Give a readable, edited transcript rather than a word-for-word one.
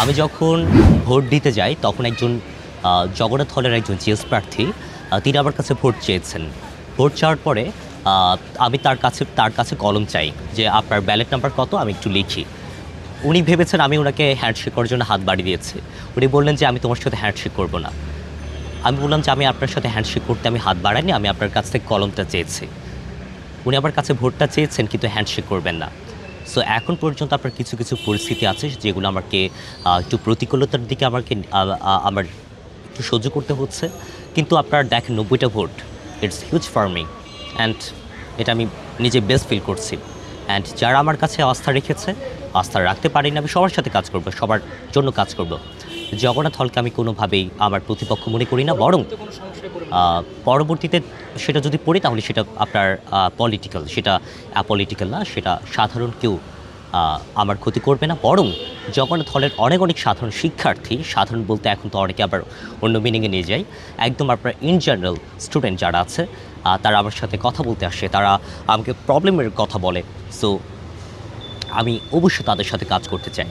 আমি যখন ভোট দিতে যাই তখন একজন জগন্নাথ হলের একজন জিএস প্রার্থী তিনি আমার কাছে ভোট চেয়েছেন। ভোট চাওয়ার পরে আমি তার কাছে কলম চাই যে আপনার ব্যালট নাম্বার কত, আমি একটু লিখি। উনি ভেবেছেন আমি ওনাকে হ্যান্ডশেক করার জন্য হাত বাড়িয়ে দিয়েছি। উনি বললেন যে আমি তোমার সাথে হ্যান্ডশেক করব না। আমি বললাম যে আমি আপনার সাথে হ্যান্ডশেক করতে আমি হাত বাড়াইনি, আমি আপনার কাছ থেকে কলমটা চেয়েছি। উনি আমার কাছে ভোটটা চেয়েছেন কিন্তু হ্যান্ডশেক করবেন না। সো এখন পর্যন্ত আপনার কিছু কিছু পরিস্থিতি আছে যেগুলো আমাকে একটু প্রতিকূলতার দিকে আমার একটু সহ্য করতে হচ্ছে। কিন্তু আপনার দেখেন 90টা vote, it's huge for me, and এটা আমি নিজে বেস্ট ফিল করছি। অ্যান্ড যারা আমার কাছে আস্থা রেখেছে, আস্থা রাখতে পারি না, আমি সবার সাথে কাজ করব, সবার জন্য কাজ করব। জগন্নাথ হলকে আমি কোনোভাবেই আমার প্রতিপক্ষ মনে করি না, বরং পরবর্তীতে সেটা যদি পড়ি তাহলে সেটা আপনার পলিটিক্যাল, সেটা অ্যাপলিটিক্যাল না, সেটা সাধারণ কেউ আমার ক্ষতি করবে না। বরং জগন্নাথ হলের অনেক অনেক সাধারণ শিক্ষার্থী, সাধারণ বলতে এখন তো অনেকে আবার অন্য মিনিংয়ে নিয়ে যায়, একদম আপনার ইন জেনারেল স্টুডেন্ট যারা আছে তারা আমার সাথে কথা বলতে আসে, তারা আমাকে প্রবলেমের কথা বলে। সো আমি অবশ্যই তাদের সাথে কাজ করতে চাই।